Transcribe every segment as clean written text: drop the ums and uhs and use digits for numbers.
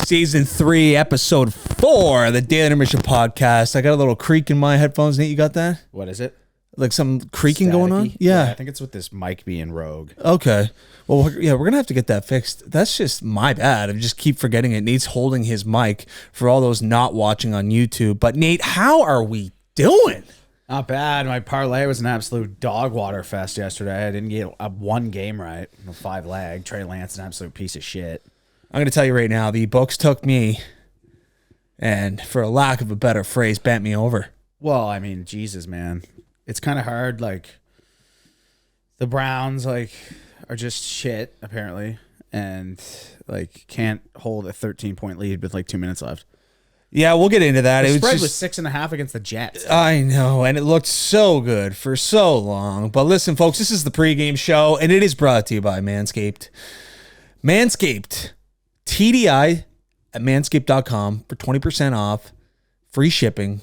Season 3, Episode 4 of the Daily Intermission podcast. I got a little creak in my headphones. Nate, you got that? What is it? Like some creaking going on? Yeah. I think it's with this mic being rogue. Okay. Well, yeah, we're going to have to get that fixed. That's just my bad. I just keep forgetting it. Nate's holding his mic for all those not watching on YouTube. But Nate, how are we doing? Not bad. My parlay was an absolute dog water fest yesterday. I didn't get one game right. 5 leg. Trey Lance, an absolute piece of shit. I'm going to tell you right now, the books took me and, for a lack of a better phrase, bent me over. Well, I mean, Jesus, man. It's kind of hard. Like, the Browns, like, are just shit, apparently. And, like, can't hold a 13-point lead with, like, 2 minutes left. Yeah, we'll get into that. The spread was 6.5 against the Jets. I know, and it looked so good for so long. But listen, folks, this is the pregame show, and it is brought to you by Manscaped. Manscaped. TDI at manscaped.com for 20% off, free shipping.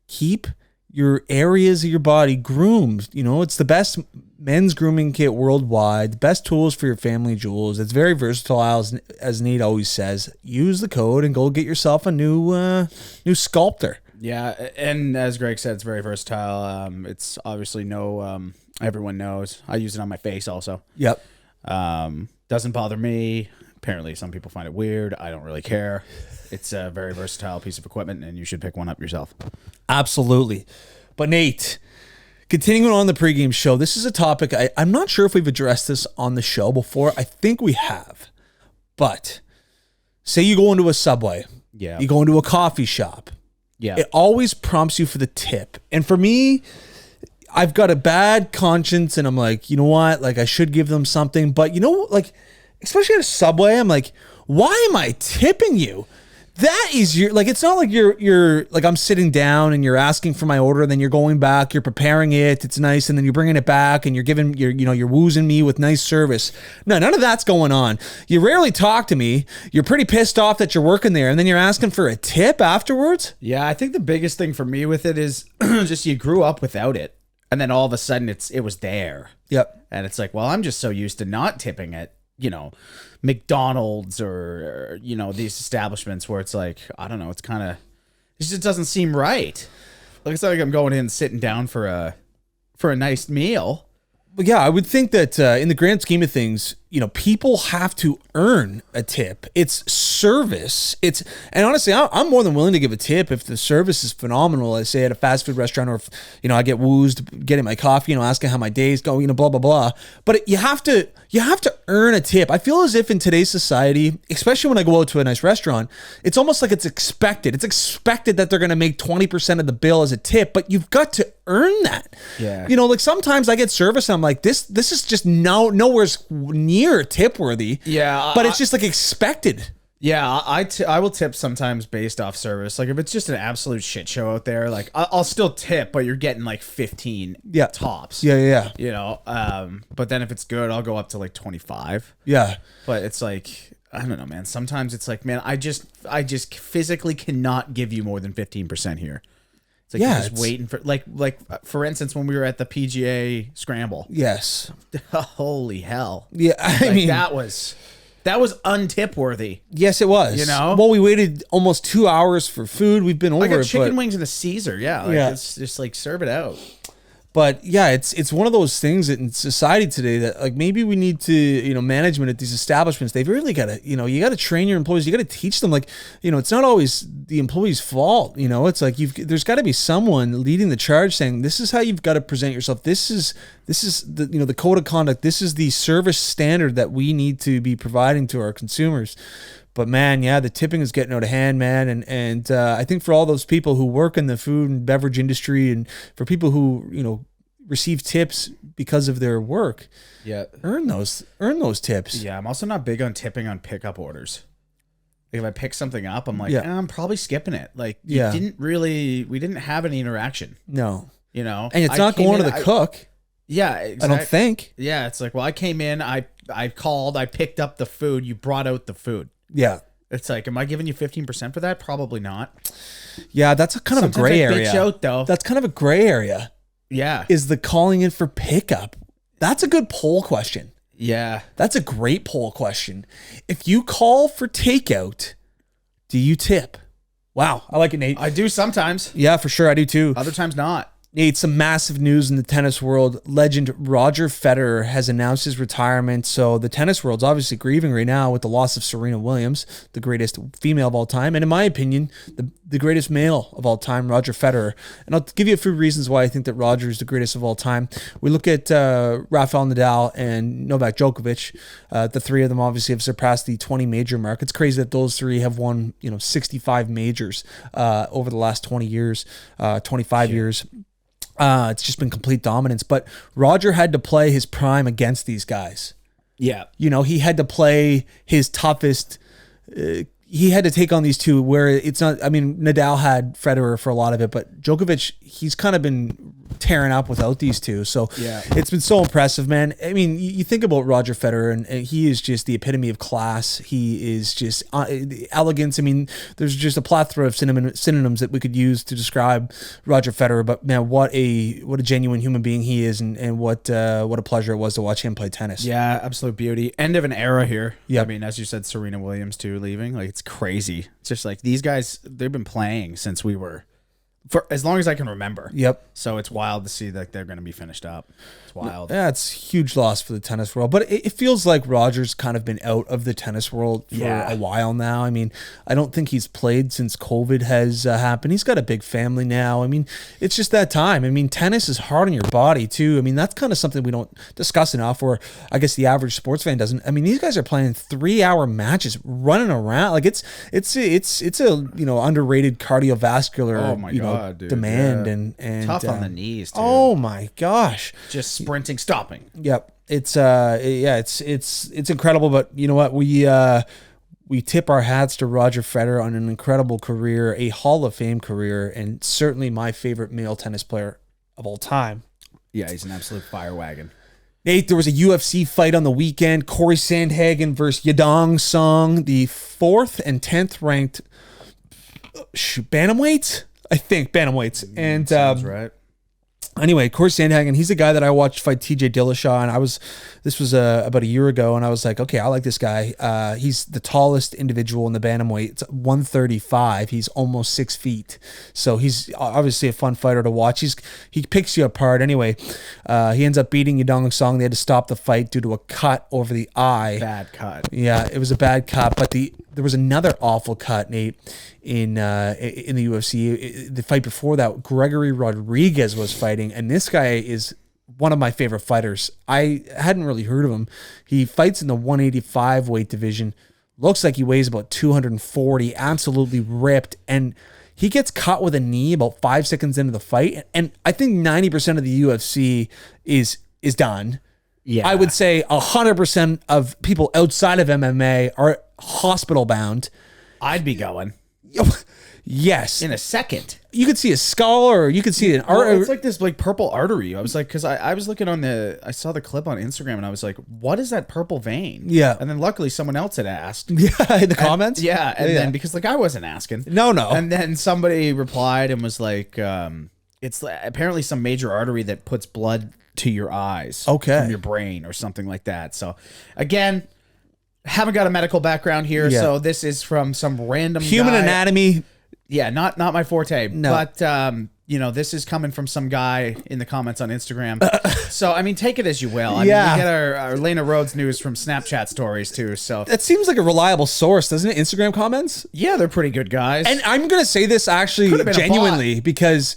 Keep your areas of your body groomed. You know, it's the best men's grooming kit worldwide, the best tools for your family jewels. It's very versatile, as Nate always says. Use the code and go get yourself a new sculptor. Yeah, and as Greg said, it's very versatile. It's obviously everyone knows. I use it on my face also. Yep. Doesn't bother me. Apparently, some people find it weird. I don't really care. It's a very versatile piece of equipment, and you should pick one up yourself. Absolutely. But Nate, continuing on the pregame show, this is a topic I'm not sure if we've addressed this on the show before. I think we have. But say you go into a Subway. Yeah. You go into a coffee shop. Yeah. It always prompts you for the tip. And for me, I've got a bad conscience, and I'm like, you know what? Like, I should give them something. But, you know, like, especially at a Subway, I'm like, why am I tipping you? That is it's not like you're like, I'm sitting down and you're asking for my order, and then you're going back, you're preparing it, it's nice, and then you're bringing it back, and you're woozing me with nice service. No, none of that's going on. You rarely talk to me. You're pretty pissed off that you're working there, and then you're asking for a tip afterwards. Yeah, I think the biggest thing for me with it is just you grew up without it, and then all of a sudden it was there. Yep. And it's like, well, I'm just so used to not tipping it. McDonald's or these establishments where it's like, I don't know, it just doesn't seem right. Like, it's not like I'm going in and sitting down for a nice meal. But yeah, I would think that in the grand scheme of things, people have to earn a tip. It's service. And honestly, I'm more than willing to give a tip if the service is phenomenal. I say at a fast food restaurant, or if, I get woozed getting my coffee, asking how my day's going, blah, blah, blah. But you have to earn a tip. I feel as if in today's society, especially when I go out to a nice restaurant, it's almost like it's expected. It's expected that they're going to make 20% of the bill as a tip, but you've got to earn that. Yeah. Like sometimes I get service and I'm like, this is just nowhere's near tip worthy. Yeah. But it's just like expected. Yeah, I will tip sometimes based off service. Like, if it's just an absolute shit show out there, like, I'll still tip, but you're getting like 15 tops. Yeah. But then if it's good, I'll go up to like 25. Yeah. But it's like, I don't know, man. Sometimes it's like, man, I just physically cannot give you more than 15% here. It's like, you're just waiting for, like for instance, when we were at the PGA Scramble. Yes. Holy hell. Yeah. I mean, that was untip worthy. Yes, it was. Well, we waited almost 2 hours for food. We've been over I got it. Chicken wings and a Caesar. Yeah. It's just like, serve it out. But yeah, it's one of those things that in society today that, like, maybe we need to, management at these establishments, they've really got to, you got to train your employees. You got to teach them, like, it's not always the employee's fault. It's like there's got to be someone leading the charge saying, this is how you've got to present yourself. This is the, the code of conduct. This is the service standard that we need to be providing to our consumers. But man, yeah, the tipping is getting out of hand, man. And I think for all those people who work in the food and beverage industry, and for people who, receive tips because of their work, earn those tips. Yeah, I'm also not big on tipping on pickup orders. Like, if I pick something up, I'm like, I'm probably skipping it. Like, we didn't have any interaction. No. And it's not going to the cook. Yeah, exactly. I don't think. Yeah, it's like, well, I came in, I called, I picked up the food, you brought out the food. Yeah. It's like, am I giving you 15% for that? Probably not. Yeah, that's kind of a gray area. Bitch out, though. That's kind of a gray area. Yeah. Is the calling in for pickup. That's a good poll question. Yeah. That's a great poll question. If you call for takeout, do you tip? Wow, I like it, Nate. I do sometimes. Yeah, for sure, I do too. Other times not. Nate, some massive news in the tennis world. Legend Roger Federer has announced his retirement. So the tennis world's obviously grieving right now with the loss of Serena Williams, the greatest female of all time, and in my opinion, the greatest male of all time, Roger Federer. And I'll give you a few reasons why I think that Roger is the greatest of all time. We look at Rafael Nadal and Novak Djokovic. The three of them obviously have surpassed the 20 major mark. It's crazy that those three have won 65 majors over the last 20 years, 25 years. It's just been complete dominance. But Roger had to play his prime against these guys. Yeah. He had to play his toughest. He had to take on these two where it's not, I mean, Nadal had Federer for a lot of it, but Djokovic, he's kind of been tearing up without these two. So yeah, it's been so impressive, man. I mean, you think about Roger Federer, and he is just the epitome of class. He is just elegance. I mean, there's just a plethora of synonyms that we could use to describe Roger Federer. But man, what a genuine human being he is, and what a pleasure it was to watch him play tennis. Yeah, absolute beauty. End of an era here. Yeah, I mean, as you said, Serena Williams too leaving. Like, it's crazy. It's just like these guys, they've been playing since we were, for as long as I can remember. Yep. So it's wild to see that they're going to be finished up. It's wild. Yeah, it's a huge loss for the tennis world. But it feels like Roger's kind of been out of the tennis world for a while now. I mean, I don't think he's played since COVID has happened. He's got a big family now. I mean, it's just that time. I mean, tennis is hard on your body too. I mean, that's kind of something we don't discuss enough, or I guess the average sports fan doesn't. I mean, these guys are playing 3-hour matches, running around. Like it's a underrated cardiovascular dude, demand and tough on the knees too. Oh my gosh. Just sprinting, stopping. Yep. It's incredible, but you know what? We tip our hats to Roger Federer on an incredible career, a Hall of Fame career, and certainly my favorite male tennis player of all time. Yeah, he's an absolute fire wagon. Nate, there was a UFC fight on the weekend. Corey Sandhagen versus Yadong Song, the 4th and 10th ranked bantamweights. I think bantamweights. And sounds right. Anyway, Corey Sandhagen, he's a guy that I watched fight TJ Dillashaw, and this was about a year ago, and I was like, okay, I like this guy. He's the tallest individual in the bantamweight. It's 135. He's almost 6 feet. So he's obviously a fun fighter to watch. He picks you apart. Anyway, he ends up beating Yadong Song. They had to stop the fight due to a cut over the eye. Bad cut. Yeah, it was a bad cut, but there was another awful cut, Nate, in the UFC. The fight before that, Gregory Rodriguez was fighting, and this guy is one of my favorite fighters. I hadn't really heard of him. He fights in the 185 weight division. Looks like he weighs about 240, absolutely ripped, and he gets caught with a knee about 5 seconds into the fight, and I think 90% of the UFC is done. Yeah. I would say 100% of people outside of MMA are hospital bound. I'd be going. Yes. In a second. You could see a skull, or you could see an it's like this purple artery. I was like, because I was looking I saw the clip on Instagram, and I was like, what is that purple vein? Yeah. And then luckily someone else had asked. Yeah, in the comments? Then because I wasn't asking. No. And then somebody replied and was like, it's apparently some major artery that puts blood to your eyes. From your brain or something like that. So again, haven't got a medical background here, so this is from some random human guy. Anatomy. Yeah, not my forte. No. But this is coming from some guy in the comments on Instagram. So I mean, take it as you will. I mean, we get our Lena Rhodes news from Snapchat stories too. So that seems like a reliable source, doesn't it? Instagram comments? Yeah, they're pretty good guys. And I'm gonna say this actually genuinely, because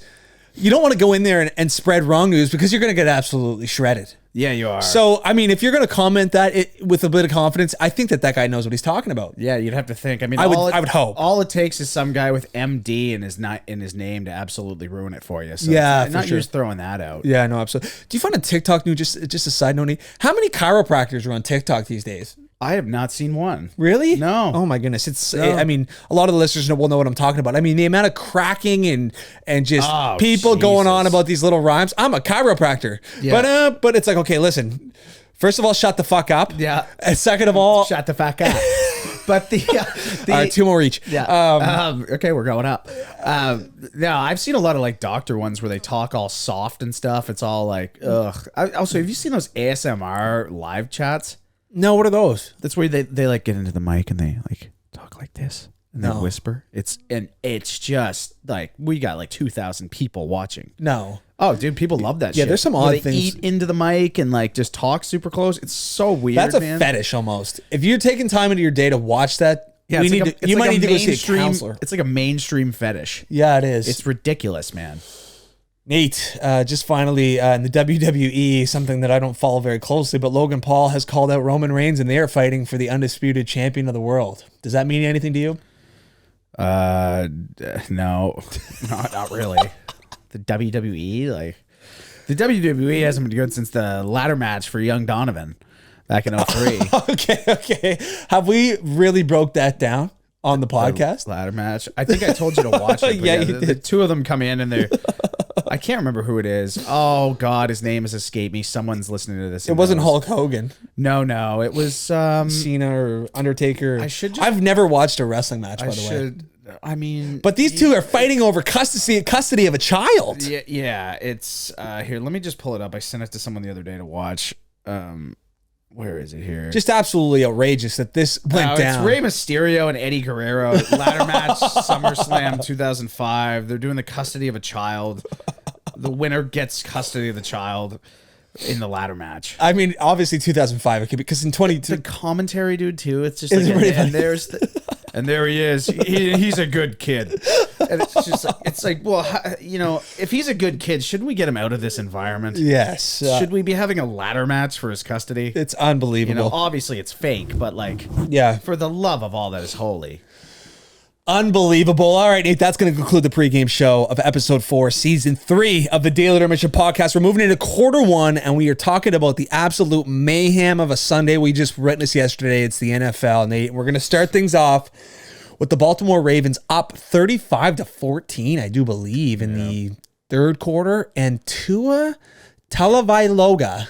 you don't want to go in there and spread wrong news, because you're gonna get absolutely shredded. Yeah, you are. So, I mean, if you're going to comment that with a bit of confidence, I think that guy knows what he's talking about. Yeah, you'd have to think. I mean, I would hope. All it takes is some guy with MD in his name to absolutely ruin it for you. So yeah, it's not just throwing that out. Yeah, no, absolutely. Do you find a TikTok news, just a side note, how many chiropractors are on TikTok these days? I have not seen one. Really? No. Oh my goodness. I mean, a lot of the listeners will know what I'm talking about. I mean, the amount of cracking and just people going on about these little rhymes. I'm a chiropractor. Yeah. But it's like, okay, listen. First of all, shut the fuck up. Yeah. And second of all, shut the fuck up. But all right, 2 more each. Yeah. Okay, we're going up. Now, I've seen a lot of like doctor ones where they talk all soft and stuff. It's all like, ugh. Also, have you seen those ASMR live chats? No, what are those? That's where they like get into the mic and they like talk like this. And they whisper. It's just like we got like 2,000 people watching. No. Oh, dude, people love that shit. Yeah, there's some odd they things. Eat into the mic and like just talk super close. It's so weird, That's a man. fetish almost. If you're taking time into your day to watch that, Yeah, you might need to go see a counselor. It's like a mainstream fetish. Yeah, it is. It's ridiculous, man. Nate, just finally in the WWE, something that I don't follow very closely, but Logan Paul has called out Roman Reigns and they are fighting for the undisputed champion of the world. Does that mean anything to you? No, not really. The WWE, like the WWE hasn't been good since the ladder match for Young Donovan back in 03. Okay. Have we really broke that down on the podcast? The ladder match. I think I told you to watch it. Yeah, you the two of them come in and they're. I can't remember who it is. Oh God, his name has escaped me. Someone's listening to this. It wasn't Hulk Hogan. No, it was Cena or Undertaker. I've never watched a wrestling match, by the way. I mean, but these two are fighting over custody of a child. Yeah. It's here. Let me just pull it up. I sent it to someone the other day to watch. Where is it here? Just absolutely outrageous that this went down. It's Rey Mysterio and Eddie Guerrero ladder match SummerSlam 2005. They're doing the custody of a child. The winner gets custody of the child in the ladder match. I mean, obviously 2005. Okay, because in 22, the commentary, dude, too. It's just like, and there he is. He's a good kid. And it's just like, well, if he's a good kid, shouldn't we get him out of this environment? Yes. Should we be having a ladder match for his custody? It's unbelievable. Obviously it's fake, but like, yeah, for the love of all that is holy. Unbelievable. All right, Nate, that's going to conclude the pregame show of episode 4, season 3 of the Daily Intermission podcast. We're moving into quarter 1, and we are talking about the absolute mayhem of a Sunday we just witnessed yesterday. It's the NFL, Nate. We're going to start things off with the Baltimore Ravens up 35-14, I do believe, in the third quarter. And Tua Tagovailoa,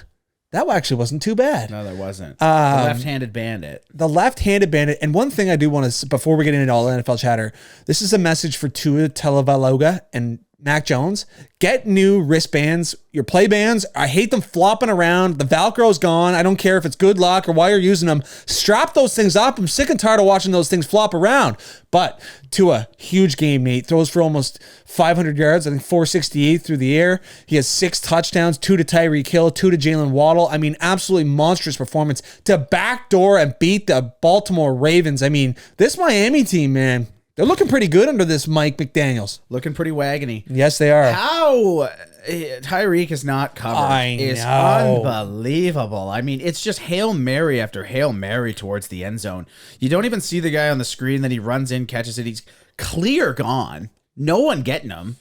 that actually wasn't too bad. No, that wasn't. The left-handed bandit. And one thing I do want to, before we get into all NFL chatter, this is a message for Tua Tagovailoa and Mac Jones. Get new wristbands, your play bands. I hate them flopping around. The Velcro's gone. I don't care if it's good luck or why you're using them. Strap those things up. I'm sick and tired of watching those things flop around. But Tua, huge game, Nate. Throws for almost 500 yards, I think 468 through the air. He has 6 touchdowns, 2 to Tyreek Hill, 2 to Jalen Waddle. I mean, absolutely monstrous performance to backdoor and beat the Baltimore Ravens. I mean, this Miami team, man, they're looking pretty good under this Mike McDaniels. Looking pretty wagony. Yes, they are. How Tyreek is not covered is unbelievable. I mean, it's just Hail Mary after Hail Mary towards the end zone. You don't even see the guy on the screen, then he runs in, catches it. He's clear gone. No one getting him.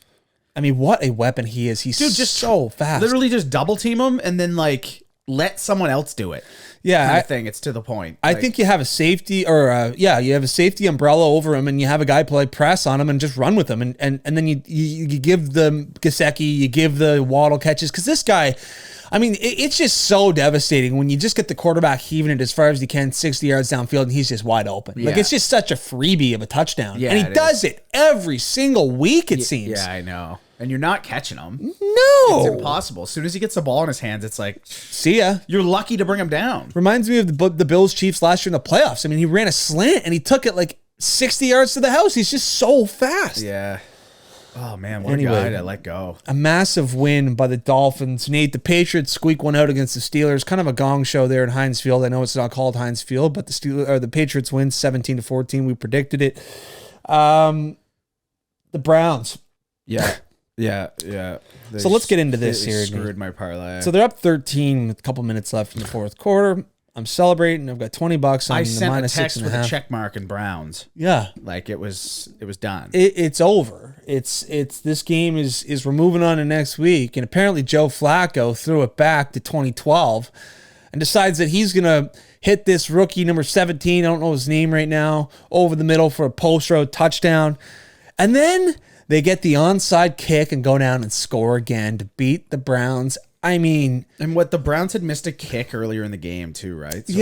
I mean, what a weapon he is. He's just so fast. Literally just double team him and then like let someone else do it. Yeah, kind of thing. It's to the point. I think you have a safety, or you have a safety umbrella over him, and you have a guy play press on him and just run with him, and then you give the Gesicki, you give the Waddle catches, because this guy, I mean, it's just so devastating when you just get the quarterback heaving it as far as he can, 60 yards downfield, and he's just wide open. Yeah. Like, it's just such a freebie of a touchdown, and he does it every single week. It seems. Yeah, I know. And you're not catching him. No. It's impossible. As soon as he gets the ball in his hands, it's like, see ya. You're lucky to bring him down. Reminds me of the Bills Chiefs last year in the playoffs. I mean, he ran a slant and he took it like 60 yards to the house. He's just so fast. Yeah. Oh, man. What a guy to let go. A massive win by the Dolphins. Nate, the Patriots squeak one out against the Steelers. Kind of a gong show there in Heinz Field. I know it's not called Heinz Field, but the Patriots win 17-14. We predicted it. The Browns. Yeah. Yeah. So let's get into this here. Screwed my parlay. So they're up 13 with a couple minutes left in the fourth quarter. I'm celebrating. I've got $20 on the -6.5. I sent a text with a check mark in Browns. Yeah, like it was done. It's over. It's this game is we're moving on to next week, and apparently Joe Flacco threw it back to 2012 and decides that he's gonna hit this rookie number 17. I don't know his name right now, over the middle for a post road touchdown, and then they get the onside kick and go down and score again to beat the Browns. I mean, and what the Browns had missed a kick earlier in the game too, right? So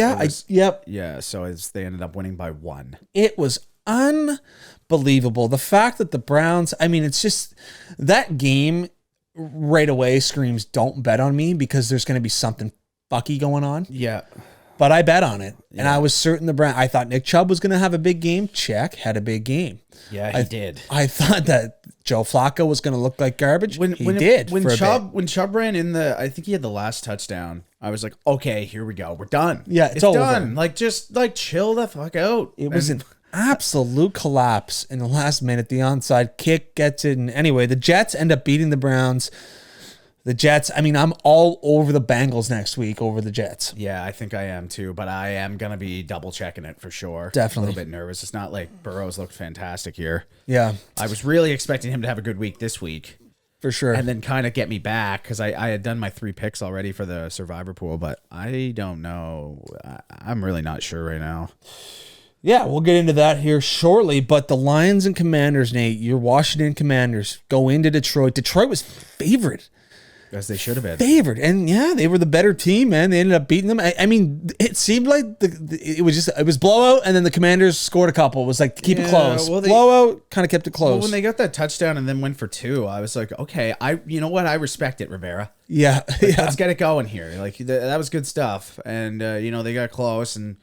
yep. Yeah, so they ended up winning by 1. It was unbelievable. The fact that the Browns, I mean, it's just that game right away screams don't bet on me, because there's going to be something fucky going on. Yeah. but I bet on it. And I was certain the Browns, I thought Nick Chubb was going to have a big game. Check, had a big game. Yeah, he did. I thought that Joe Flacco was going to look like garbage. When Chubb ran in I think he had the last touchdown. I was like, okay, here we go. We're done. Yeah, it's over. Done. Like, just like chill the fuck out. It was an absolute collapse in the last minute. The onside kick gets it. And anyway, the Jets end up beating the Browns. The Jets, I mean, I'm all over the Bengals next week over the Jets. Yeah, I think I am too, but I am going to be double checking it for sure. Definitely. A little bit nervous. It's not like Burrow's looked fantastic here. Yeah. I was really expecting him to have a good week this week. For sure. And then kind of get me back because I had done my 3 picks already for the Survivor pool, but I don't know. I'm really not sure right now. Yeah, we'll get into that here shortly, but the Lions and Commanders, Nate, your Washington Commanders go into Detroit. Detroit was favored. As they should have been. Favored. And yeah, they were the better team, man. They ended up beating them. I mean, it seemed like it was blowout, and then the Commanders scored a couple. It was like, keep it close. Well, blowout, kind of kept it close. Well, when they got that touchdown and then went for 2, I was like, okay, you know what? I respect it, Rivera. Yeah. Let's get it going here. Like, that was good stuff. And, they got close, and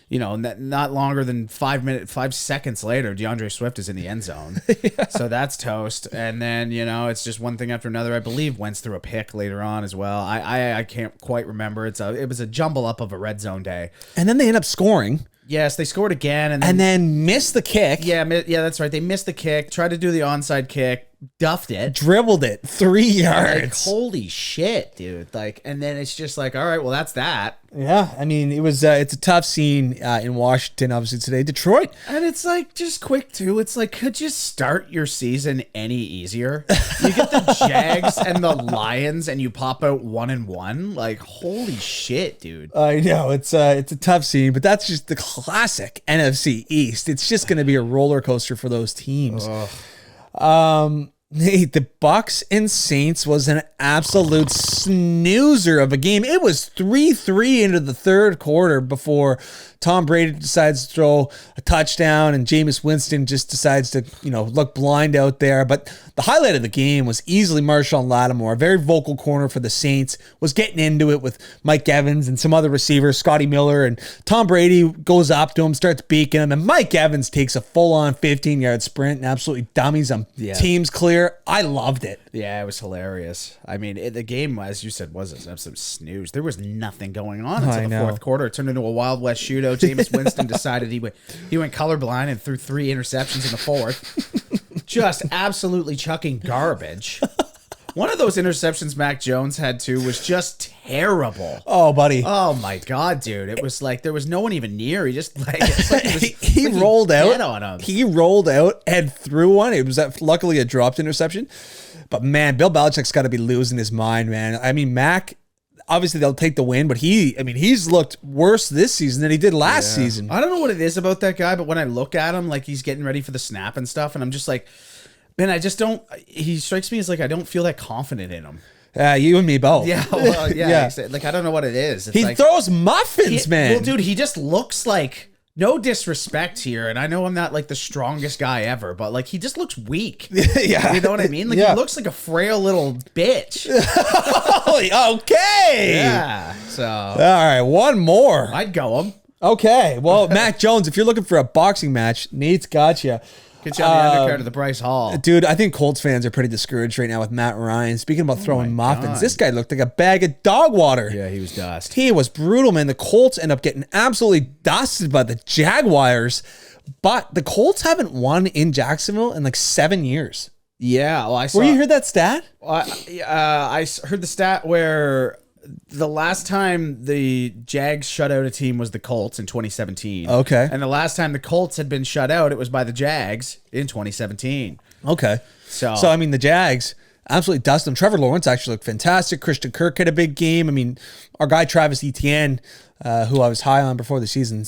not longer than 5 seconds later, DeAndre Swift is in the end zone. So that's toast. And then, it's just one thing after another. I believe Wentz threw a pick later on as well. I can't quite remember. It was a jumble up of a red zone day. And then they end up scoring. Yes, they scored again. And then missed the kick. Yeah, that's right. They missed the kick, tried to do the onside kick, duffed it. Dribbled it 3 yards. Like, holy shit, dude. Like, and then it's just like, all right, well, that's that. Yeah, I mean, it's a tough scene in Washington, obviously, today. Detroit. And it's like, just quick, too. It's like, could you start your season any easier? You get the Jags and the Lions, and you pop out 1-1. Like, holy shit, dude. I know, it's a tough scene, but that's just the classic NFC East. It's just going to be a roller coaster for those teams. Nate, the Bucks and Saints was an absolute snoozer of a game. It was 3-3 into the third quarter before Tom Brady decides to throw a touchdown and Jameis Winston just decides to, look blind out there. But the highlight of the game was easily Marshawn Lattimore, a very vocal corner for the Saints, was getting into it with Mike Evans and some other receivers, Scotty Miller, and Tom Brady goes up to him, starts beaking him, and Mike Evans takes a full-on 15-yard sprint and absolutely dummies him. Yeah. Team's clear. I loved it. Yeah, it was hilarious. I mean, the game, as you said, was an absolute snooze. There was nothing going on until the fourth quarter. It turned into a Wild West shootout. Jameis Winston decided he went colorblind and threw 3 interceptions in the fourth. Just absolutely chucking garbage. One of those interceptions Mac Jones had too was just terrible. Oh, buddy. Oh my God, dude. It was like there was no one even near. He just he rolled out on him. He rolled out and threw one. It was luckily a dropped interception. But man, Bill Belichick's got to be losing his mind, man. I mean, Mac, obviously they'll take the win, but he's looked worse this season than he did last season. I don't know what it is about that guy, but when I look at him, like he's getting ready for the snap and stuff, and I'm just like, man, I just don't. He strikes me as like I don't feel that confident in him. You and me both. Yeah, well, yeah. Like I don't know what it is. It's he like, throws muffins, man. Well, dude, he just looks like. No disrespect here, and I know I'm not like the strongest guy ever, but like he just looks weak. Yeah, you know what I mean? Like he looks like a frail little bitch. Okay. Yeah. So all right, one more. I'd go him. Okay. Well, Mac Jones, if you're looking for a boxing match, Nate's got you. Get you on the undercard of the Bryce Hall. Dude, I think Colts fans are pretty discouraged right now with Matt Ryan. Speaking about throwing muffins, this guy looked like a bag of dog water. Yeah, he was dust. He was brutal, man. The Colts end up getting absolutely dusted by the Jaguars, but the Colts haven't won in Jacksonville in like 7 years. Yeah, well, I saw. Where you heard that stat? I heard the stat where the last time the Jags shut out a team was the Colts in 2017. Okay. And the last time the Colts had been shut out, it was by the Jags in 2017. Okay. So I mean, the Jags absolutely dusted them. Trevor Lawrence actually looked fantastic. Christian Kirk had a big game. I mean, our guy Travis Etienne, who I was high on before the season,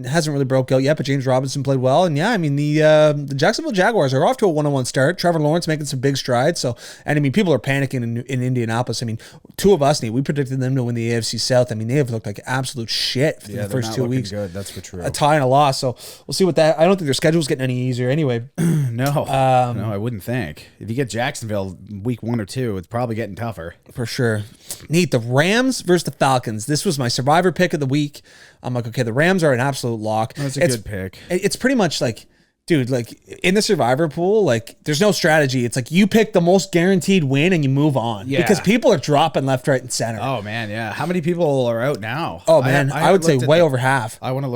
hasn't really broke out yet, but James Robinson played well. And yeah, I mean, the Jacksonville Jaguars are off to a 1-1 start. Trevor Lawrence making some big strides. So, and I mean, people are panicking in Indianapolis. I mean, two of us, Nate, we predicted them to win the AFC South. I mean, they have looked like absolute shit for the first 2 weeks. Good, that's for true. A tie and a loss. So we'll see what that. I don't think their schedule's getting any easier anyway. No, I wouldn't think. If you get Jacksonville week 1 or 2, it's probably getting tougher for sure. Nate, the Rams versus the Falcons. This was my survivor pick. pick of the week. I'm like, okay, the Rams are an absolute lock. That's a good pick. It's pretty much like, dude, like in the survivor pool, like there's no strategy. It's like you pick the most guaranteed win and you move on because people are dropping left, right, and center. Oh man, yeah. How many people are out now? Oh man, I would say way over half. I want to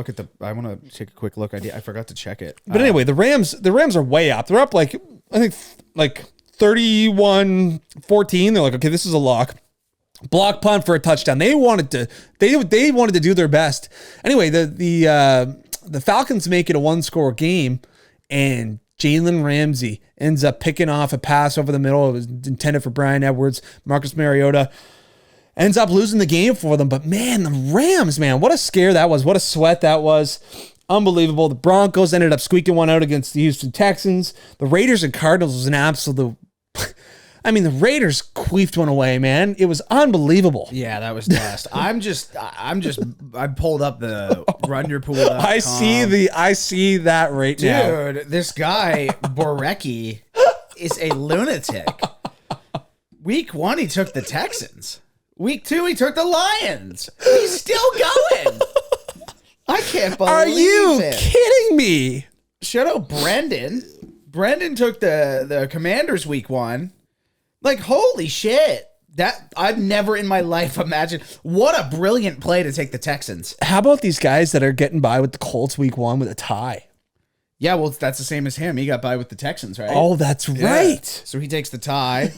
take a quick look. I forgot to check it. But anyway, the Rams are way up. They're up like, I think like 31-14. They're like, okay, this is a lock. Block punt for a touchdown. They wanted to do their best. Anyway, the Falcons make it a 1-score game, and Jalen Ramsey ends up picking off a pass over the middle. It was intended for Brian Edwards. Marcus Mariota ends up losing the game for them. But man, the Rams, man, what a scare that was. What a sweat that was. Unbelievable. The Broncos ended up squeaking one out against the Houston Texans. The Raiders and Cardinals was an absolute... I mean, the Raiders queefed one away, man. It was unbelievable. Yeah, that was dust. I pulled up the runyourpool.com. I see that right now. Dude, this guy, Borecki, is a lunatic. Week 1, he took the Texans. Week 2, he took the Lions. He's still going. I can't believe it. Are you kidding me? Shout out Brendan. Brendan took the Commanders week 1. Like, holy shit. That I've never in my life imagined. What a brilliant play to take the Texans. How about these guys that are getting by with the Colts week 1 with a tie? Yeah, well, that's the same as him. He got by with the Texans, right? Oh, that's right. So he takes the tie.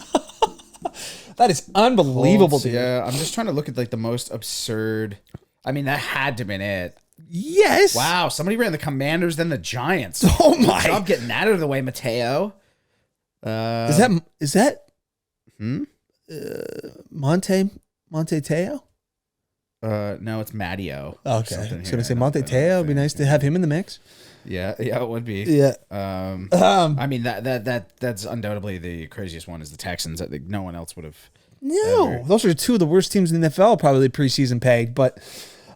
That is unbelievable, Colts, dude. Yeah, I'm just trying to look at like the most absurd. I mean, that had to have been it. Yes. Wow, somebody ran the Commanders, then the Giants. Oh my! Good job getting that out of the way, Mateo. Is that? Monte Teo? No, it's Matteo. Okay, I was gonna say Monte Teo. It'd be nice to have him in the mix. Yeah, it would be. Yeah. I mean that's undoubtedly the craziest one is the Texans. I think no one else would have. No, those are 2 of the worst teams in the NFL, probably preseason pegged. But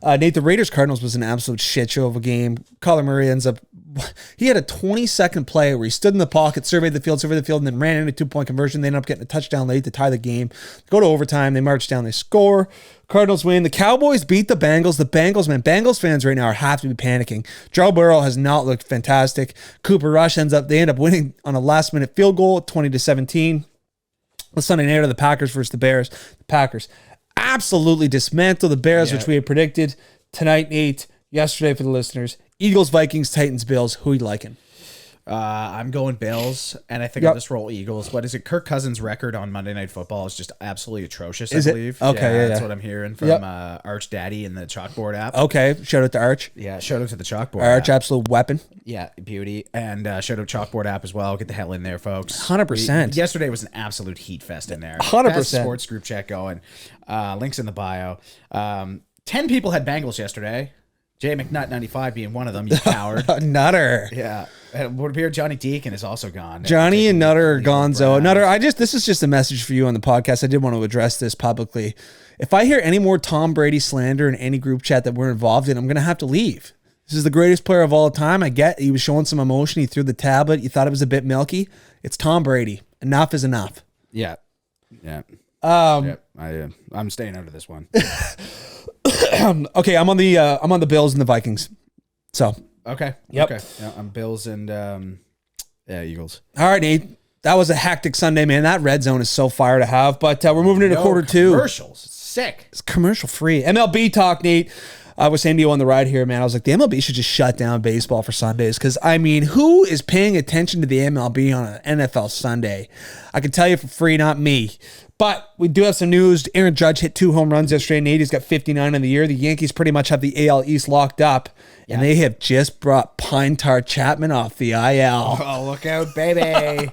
Nate, the Raiders Cardinals was an absolute shit show of a game. Kyler Murray ends up. He had a 20-second play where he stood in the pocket, surveyed the field, and then ran into a 2-point conversion. They ended up getting a touchdown late to tie the game. Go to overtime. They march down. They score. Cardinals win. The Cowboys beat the Bengals. The Bengals, man, Bengals fans right now have to be panicking. Joe Burrow has not looked fantastic. Cooper Rush they end up winning on a last-minute field goal, 20-17. The Sunday night of the Packers versus the Bears. The Packers absolutely dismantle the Bears, which we had predicted. Tonight, Nate, yesterday for the listeners. Eagles, Vikings, Titans, Bills. Who are you liking? I'm going Bills, and I think I'll just roll Eagles. What is it? Kirk Cousins' record on Monday Night Football is just absolutely atrocious, I believe. Okay, yeah, that's what I'm hearing from Arch Daddy in the Chalkboard app. Okay, shout out to Arch. Yeah, shout out to the Chalkboard Arch, app. absolute weapon. Yeah, beauty. And shout out Chalkboard app as well. Get the hell in there, folks. 100%. Yesterday was an absolute heat fest in there. 100%. Best sports group chat going. Links in the bio. 10 people had Bengals yesterday. Jay McNutt 95 being one of them, you coward. Nutter. Yeah. It would appear Johnny Deacon is also gone. Johnny and Nutter are gonzo. Nutter, this is just a message for you on the podcast. I did want to address this publicly. If I hear any more Tom Brady slander in any group chat that we're involved in, I'm going to have to leave. This is the greatest player of all time. I get he was showing some emotion. He threw the tablet. You thought it was a bit milky. It's Tom Brady. Enough is enough. Yeah. Yeah. I'm staying out of this one. Okay, I'm on the Bills and the Vikings. So okay, yep. Okay, yeah, I'm Bills and Eagles. All right, Nate. That was a hectic Sunday, man. That red zone is so fire to have. But we're moving into quarter 2. Commercials, sick. It's commercial free. MLB talk, Nate. I was saying to you on the ride here, man. I was like, the MLB should just shut down baseball for Sundays because I mean, who is paying attention to the MLB on an NFL Sunday? I can tell you for free, not me. But we do have some news. Aaron Judge hit 2 home runs yesterday. Nate, he's got 59 in the year. The Yankees pretty much have the AL East locked up. Yeah. And they have just brought Pine Tar Chapman off the IL. Oh, look out, baby.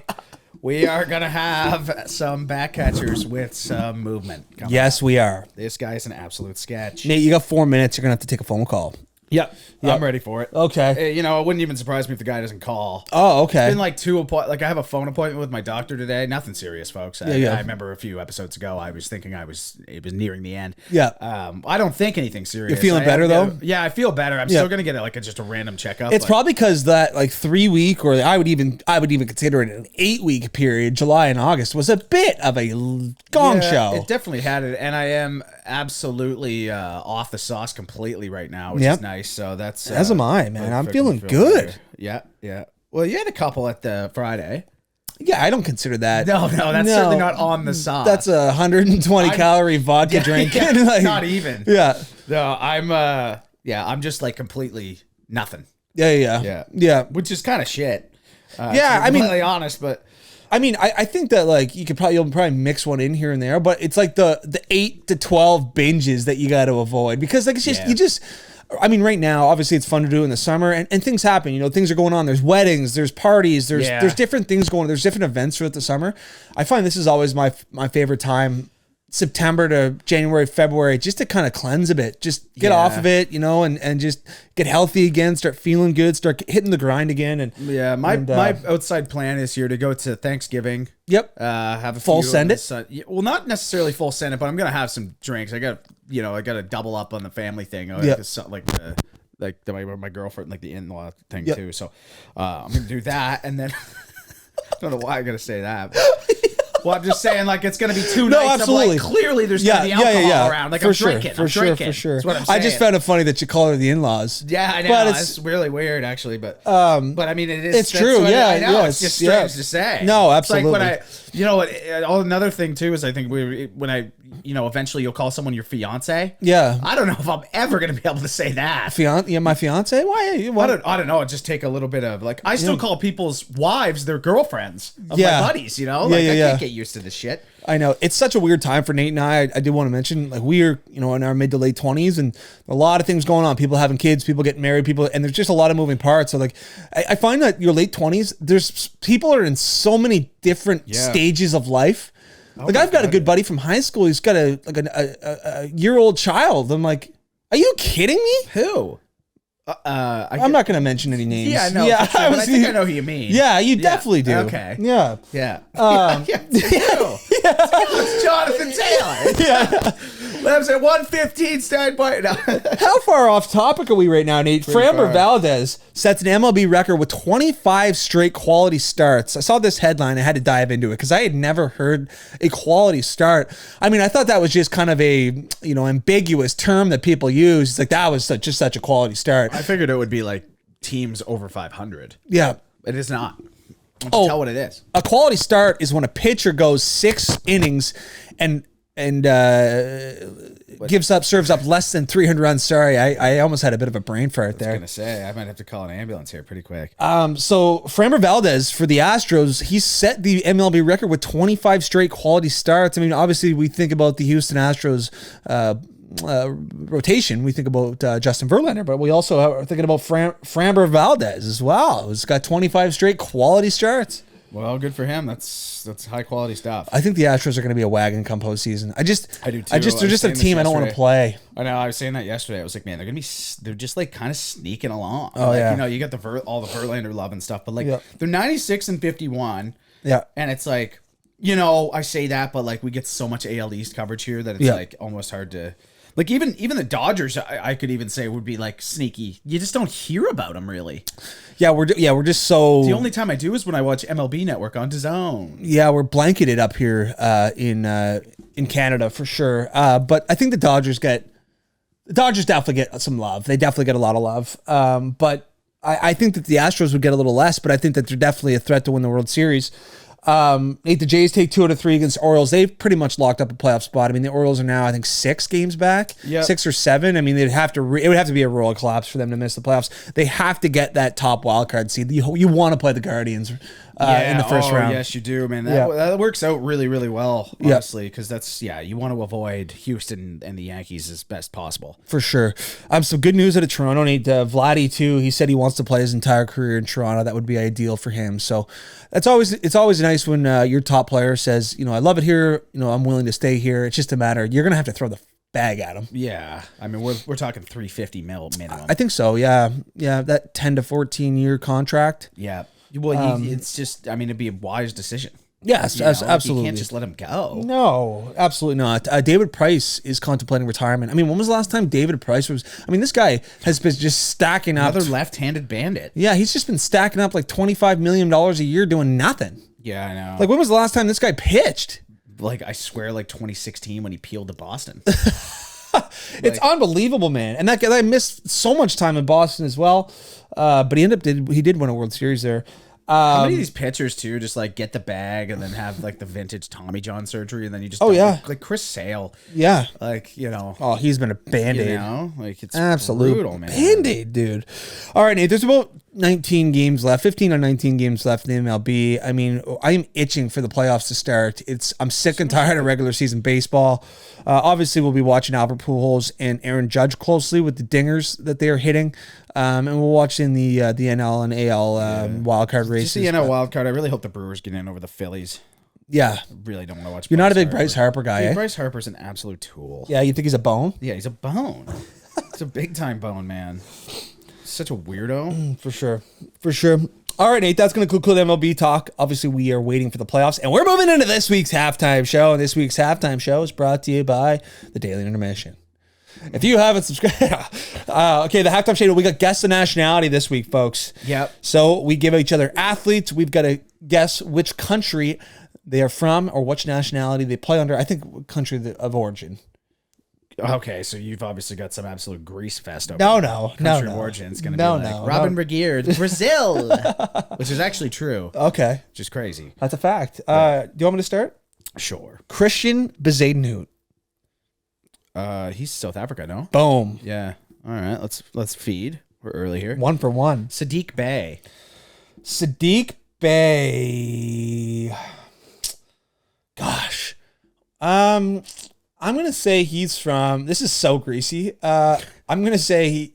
We are going to have some back catchers with some movement. Yes, we are. This guy is an absolute sketch. Nate, you got 4 minutes. You're going to have to take a phone call. Yep. I'm ready for it. Okay. You know, it wouldn't even surprise me if the guy doesn't call. Oh, okay. It's been like 2 like I have a phone appointment with my doctor today. Nothing serious, folks. I remember a few episodes ago I was thinking it was nearing the end. Yeah. I don't think anything serious. You're feeling better though? Yeah, I feel better. I'm still gonna get just a random checkup. It's probably because that 3-week, or I would even consider it an 8-week period, July and August, was a bit of a gong show. It definitely had it, and I am absolutely off the sauce completely right now, which is nice. So that's as am I, man. I'm feeling good. Yeah. Well, you had a couple at the Friday. Yeah, I don't consider that. No, that's certainly not on the sauce. That's a 120 calorie vodka drink. Like, not even. Yeah. No, I'm just like completely nothing. Yeah. Which is kind of shit. I to be mean, completely honest, but I mean, I think that like you'll probably mix one in here and there, but it's like the 8 to 12 binges that you got to avoid, because like I mean, right now, obviously it's fun to do in the summer, and things happen, things are going on. There's weddings, there's parties, there's different things going on. There's different events throughout the summer. I find this is always my favorite time, September to January, February, just to kind of cleanse a bit, just get off of it, and just get healthy again, start feeling good, start hitting the grind again. And my outside plan is here to go to Thanksgiving. Yep. Have a full send it. Well, not necessarily full send it, but I'm gonna have some drinks. I got to double up on the family thing. My girlfriend, like the in-law thing too. So I'm gonna do that, and then I don't know why I gotta say that. Well, I'm just saying, like, it's going to be 2 nights absolutely. of, like, clearly there's going to be alcohol around. Like, I'm drinking. For sure. That's what I'm saying. I just found it funny that you call her the in-laws. Yeah, I know. But it's really weird, actually. But I mean, it is. It's true. I know. It's just strange to say. No, absolutely. It's like another thing, too, is I think eventually you'll call someone your fiance. Yeah. I don't know if I'm ever going to be able to say that. My fiance? Why? I don't know. It just take a little bit of, like, I still call people's wives their girlfriends of my buddies, I can't get used to this shit. I know. It's such a weird time for Nate and I did want to mention, like, we're, in our mid to late 20s, and a lot of things going on. People having kids, people getting married, and there's just a lot of moving parts. So, like, I find that your late 20s, people are in so many different stages of life. Like, I've got a good buddy from high school. He's got a year-old child. I'm like, are you kidding me? Who? I'm not going to mention any names. Yeah, no. Yeah, sure, I think I know who you mean. Yeah, you definitely do. Okay. Yeah. It's Jonathan Taylor. Yeah. Lives at 115 Steinbart. How far off topic are we right now, Nate? Framber Valdez sets an MLB record with 25 straight quality starts. I saw this headline. I had to dive into it because I had never heard a quality start. I mean, I thought that was just kind of a ambiguous term that people use. It's like, that was just such a quality start. I figured it would be like teams over 500. Yeah. It is not. Why don't you tell what it is? A quality start is when a pitcher goes 6 innings and serves up less than 300 runs. Sorry, I almost had a bit of a brain fart there. I was going to say, I might have to call an ambulance here pretty quick. So Framber Valdez for the Astros, he set the MLB record with 25 straight quality starts. I mean, obviously we think about the Houston Astros rotation. We think about Justin Verlander, but we also are thinking about Framber Valdez as well. He's got 25 straight quality starts. Well, good for him. That's high quality stuff. I think the Astros are going to be a wagon come postseason. I do too. They're just a team I don't want to play. I know. I was saying that yesterday. I was like, man, they're just like kind of sneaking along. Oh, like, you got all the Verlander love and stuff, but like they're 96 and 51. Yeah. And it's like, I say that, but like we get so much AL East coverage here that it's like almost hard to. Like even the Dodgers, I could even say would be like sneaky. You just don't hear about them really. Yeah, we're just so. The only time I do is when I watch MLB Network on DAZN. Yeah, we're blanketed up here in Canada for sure. But I think the Dodgers definitely get some love. They definitely get a lot of love. But I think that the Astros would get a little less. But I think that they're definitely a threat to win the World Series. Nate, the Jays take 2 out of 3 against Orioles. They've pretty much locked up a playoff spot. I mean, the Orioles are now, I think, 6 games back, 6 or 7. I mean, it would have to be a royal collapse for them to miss the playoffs. They have to get that top wild card seed. You want to play the Guardians in the first round. Yes, you do, man. That works out really, really well, honestly, because you want to avoid Houston and the Yankees as best possible. For sure. Some good news out of Toronto, Nate. Vladdy, too, he said he wants to play his entire career in Toronto. That would be ideal for him. So it's always nice when your top player says, I love it here. I'm willing to stay here. It's just a matter. You're going to have to throw the bag at him. Yeah. I mean, we're talking $350 minimum. I think so. Yeah. Yeah. That 10 to 14 year contract. Yeah. Well, it's just, it'd be a wise decision. Yes, absolutely. You can't just let him go. No, absolutely not. David Price is contemplating retirement. I mean, when was the last time David Price was? I mean, this guy has been just stacking up. Another left-handed bandit. Yeah, he's just been stacking up like $25 million a year doing nothing. Yeah, I know. Like, when was the last time this guy pitched? like I swear, like 2016 when he peeled to Boston. It's unbelievable, man. And that guy, I missed so much time in Boston as well. But he did win a World Series there. How many of these pitchers too just like get the bag and then have like the vintage Tommy John surgery and then you just like Chris Sale. Yeah. Like, you know. Oh, he's been a Band-Aid. You know, like it's absolute brutal, man. Band-Aid, dude. All right, Nate, there's about 19 games left, 15 or 19 games left in the MLB. I mean, I'm itching for the playoffs to start. I'm sick and tired of regular season baseball. Obviously, we'll be watching Albert Pujols and Aaron Judge closely with the dingers that they are hitting. And we'll watch in the NL and AL wildcard races. Just the NL wildcard. I really hope the Brewers get in over the Phillies. Yeah. I really don't want to watch You're not a big Bryce Harper guy, eh? Bryce Harper's an absolute tool. Yeah, you think he's a bone? Yeah, he's a bone. He's a big-time bone, man. Such a weirdo. For sure. For sure. All right, Nate, that's going to conclude MLB talk. Obviously, we are waiting for the playoffs, and we're moving into this week's halftime show. And this week's halftime show is brought to you by the Daily Intermission. If you haven't subscribed, okay, the halftime show, we got guess the nationality this week, folks. Yep. So we give each other athletes. We've got to guess which country they are from or which nationality they play under. I think country of origin. Okay, so you've obviously got some absolute grease fest over country of origin. It's going to be like Robin Regeer, Brazil, which is actually true. Okay. Which is crazy. That's a fact. Do you want me to start? Sure. Christian Bezuidenhout. He's South Africa, no? Boom. Yeah. All right, let's feed. We're early here. 1 for 1. Sadiq Bey. Sadiq Bey. Gosh. I'm gonna say he's from. This is so greasy. I'm gonna say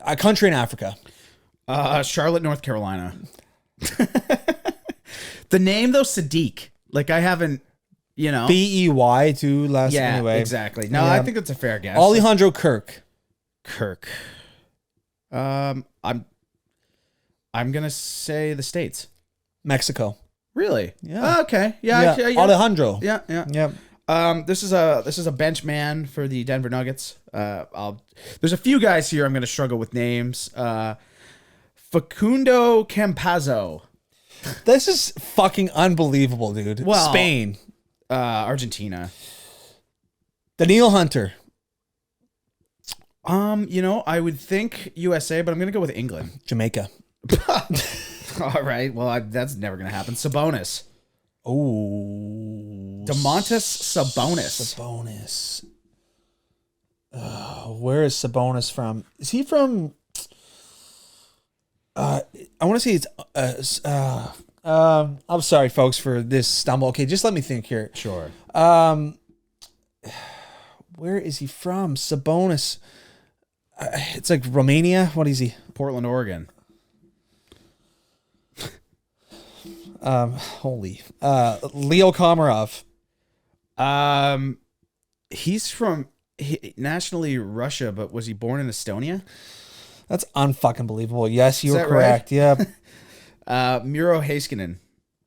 a country in Africa. Charlotte, North Carolina. The name though, Sadiq. Like I haven't, you know, Bey too. Last anyway. Exactly. No, I think that's a fair guess. Alejandro Kirk. I'm gonna say the States. Mexico. Really? Yeah. Oh, okay. Yeah. Alejandro. Yeah. This is a bench man for the Denver Nuggets. There's a few guys here I'm gonna struggle with names. Facundo Campazzo. This is fucking unbelievable, dude. Well, Spain. Argentina. Daniil Hunter. You know, I would think USA, but I'm gonna go with England. Jamaica. All right. Well, that's never gonna happen. Sabonis. Oh, Domantas Sabonis. Where is Sabonis from? Is he from? I want to say it's. I'm sorry, folks, for this stumble. Okay, just let me think here. Sure. Where is he from? Sabonis. It's like Romania. What is he? Portland, Oregon. Leo Komarov. He's from nationally Russia, but was he born in Estonia? That's unfucking believable. Yes, you Is were that correct. right? Yeah. Miro Heiskanen.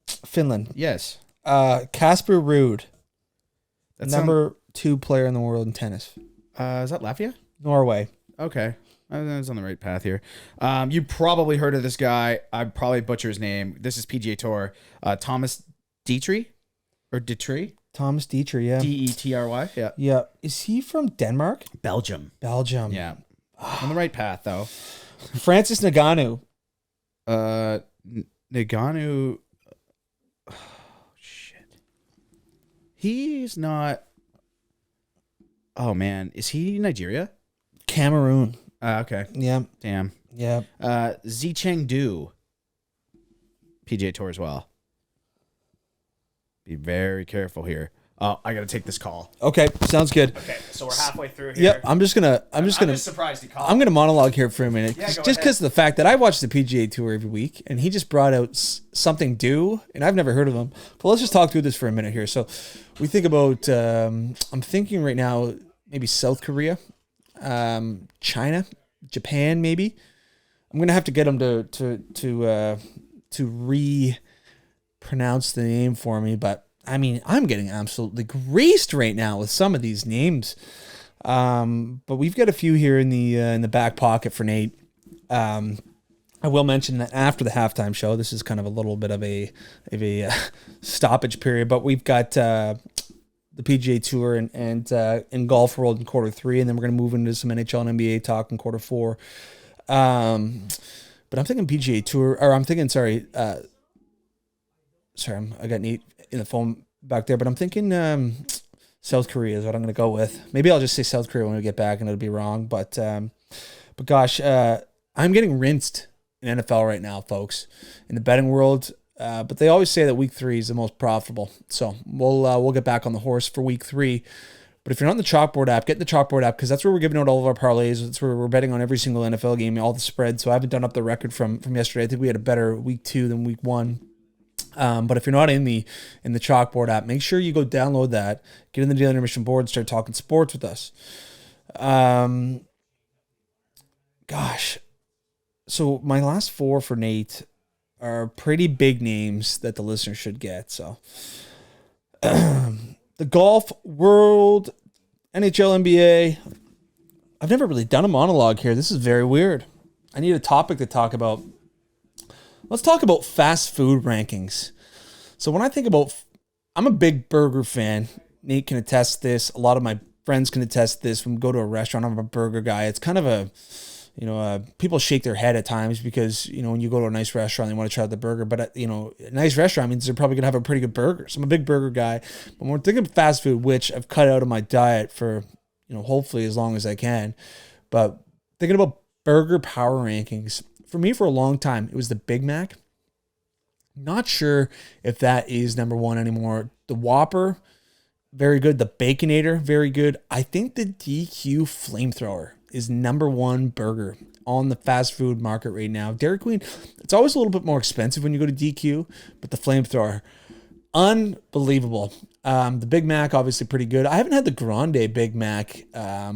Finland. Yes. Casper Ruud. That's number 2 player in the world in tennis. Is that Latvia? Norway. Okay. I was on the right path here. You probably heard of this guy. I'd probably butcher his name. This is PGA Tour. Thomas Dietrich? Or Dietrich? Thomas Dietrich, yeah. Detry. Yeah. Yeah. Is he from Denmark? Belgium. Yeah. On the right path, though. Francis Ngannou. Ngannou. Oh, shit. He's not. Oh, man. Is he Nigeria? Cameroon. Okay. Yeah. Damn. Yeah. Zicheng Du. PGA Tour as well. Be very careful here. Oh, I got to take this call. Okay, sounds good. Okay, so we're halfway through here. Yep, I'm just surprised he called. I'm gonna monologue here for a minute, Yeah, just because of the fact that I watch the PGA Tour every week, and he just brought out something due, and I've never heard of him. But let's just talk through this for a minute here. So, we think about. I'm thinking right now, maybe South Korea, China, Japan, maybe. I'm gonna have to get him to re-pronounce the name for me, but. I mean, I'm getting absolutely greased right now with some of these names. But we've got a few here in the back pocket for Nate. I will mention that after the halftime show, this is kind of a little bit of a stoppage period, but we've got the PGA Tour and in golf world in quarter 3, and then we're going to move into some NHL and NBA talk in quarter 4. But I'm thinking PGA Tour, or I'm thinking, I got Nate in the phone back there, but I'm thinking South Korea is what I'm going to go with. Maybe I'll just say South Korea when we get back, and it'll be wrong. But gosh, I'm getting rinsed in NFL right now, folks, in the betting world. But they always say that week 3 is the most profitable. So we'll get back on the horse for week 3. But if you're not in the Chalkboard app, get in the Chalkboard app, because that's where we're giving out all of our parlays. That's where we're betting on every single NFL game, all the spreads. So I haven't done up the record from yesterday. I think we had a better week 2 than week 1. But if you're not in the Chalkboard app, make sure you go download that, get in the Daily Intermission board, and start talking sports with us. Gosh. So my last 4 for Nate are pretty big names that the listeners should get. So the golf world, NHL, NBA. I've never really done a monologue here. This is very weird. I need a topic to talk about. Let's talk about fast food rankings. So when I think about, I'm a big burger fan. Nate can attest this. A lot of my friends can attest this. When we go to a restaurant, I'm a burger guy. It's kind of a, people shake their head at times because, when you go to a nice restaurant, they want to try the burger. But, a nice restaurant means they're probably going to have a pretty good burger. So I'm a big burger guy. But when we're thinking of fast food, which I've cut out of my diet for, hopefully as long as I can. But thinking about burger power rankings, for me for a long time, it was the Big Mac. Not sure if that is number 1 anymore. The Whopper, very good. The Baconator, very good. I think the DQ Flamethrower is number 1 burger on the fast food market right now. Dairy Queen, it's always a little bit more expensive when you go to DQ, but the Flamethrower, unbelievable. The Big Mac, obviously pretty good. I haven't had the Grande Big Mac,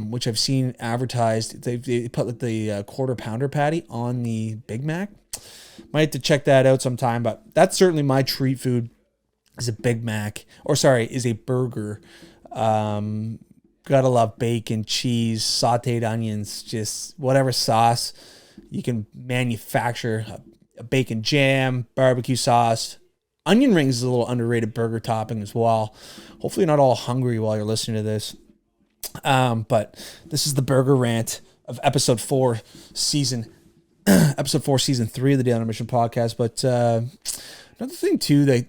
which I've seen advertised. They put like the quarter pounder patty on the Big Mac. Might have to check that out sometime, but that's certainly my treat food is a Big Mac, is a burger. Gotta love bacon, cheese, sauteed onions, just whatever sauce you can manufacture. A bacon jam, barbecue sauce. Onion rings is a little underrated burger topping as well. Hopefully you're not all hungry while you're listening to this. But this is the burger rant of episode 4, season 3 of the Daily Intermission podcast. But another thing too, that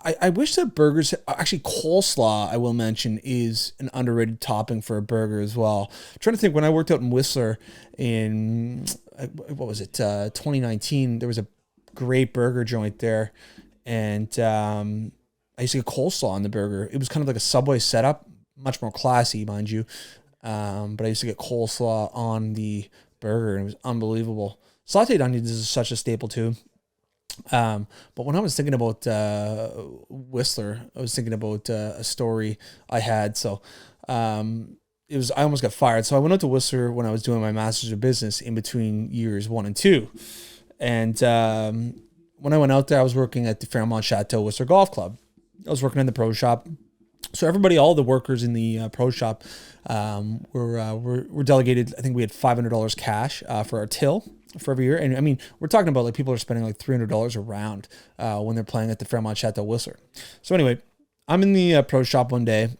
I wish that burgers, actually coleslaw, I will mention, is an underrated topping for a burger as well. I'm trying to think, when I worked out in Whistler in, 2019, there was a great burger joint there. And I used to get coleslaw on the burger. It was kind of like a Subway setup, much more classy, mind you. But I used to get coleslaw on the burger, and it was unbelievable. Sauteed onions is such a staple too. But when I was thinking about Whistler, I was thinking about a story I had. So I almost got fired. So I went out to Whistler when I was doing my master's of business in between years 1 and 2. And when I went out there, I was working at the Fairmont Chateau Whistler Golf Club. I was working in the pro shop. So everybody, all the workers in the pro shop were delegated. I think we had $500 cash for our till for every year. And I mean, we're talking about like people are spending like $300 a round when they're playing at the Fairmont Chateau Whistler. So anyway, I'm in the pro shop one day,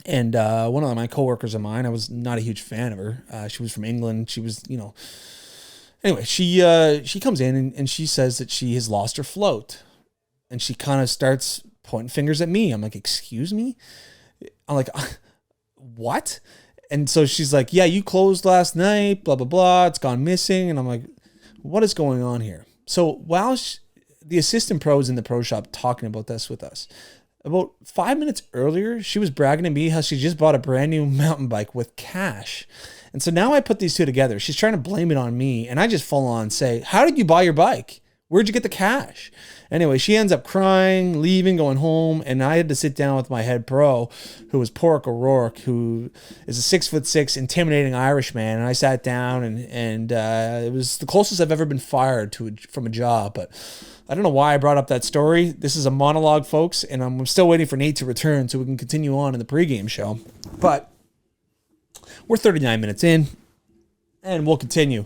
and one of my coworkers of mine, I was not a huge fan of her. She was from England. She was, anyway, she comes in and she says that she has lost her float, and she kind of starts pointing fingers at me. I'm like, excuse me? I'm like, what? And so she's like, yeah, you closed last night, blah, blah, blah. It's gone missing. And I'm like, what is going on here? So while the assistant pro is in the pro shop talking about this with us, about 5 minutes earlier, she was bragging to me how she just bought a brand new mountain bike with cash. And so now I put these two together. She's trying to blame it on me. And I just full on say, how did you buy your bike? Where'd you get the cash? Anyway, she ends up crying, leaving, going home. And I had to sit down with my head pro, who was Pork O'Rourke, who is a 6'6", intimidating Irishman. And I sat down and it was the closest I've ever been fired from a job. But I don't know why I brought up that story. This is a monologue, folks. And I'm still waiting for Nate to return so we can continue on in the pregame show. But we're 39 minutes in, and we'll continue.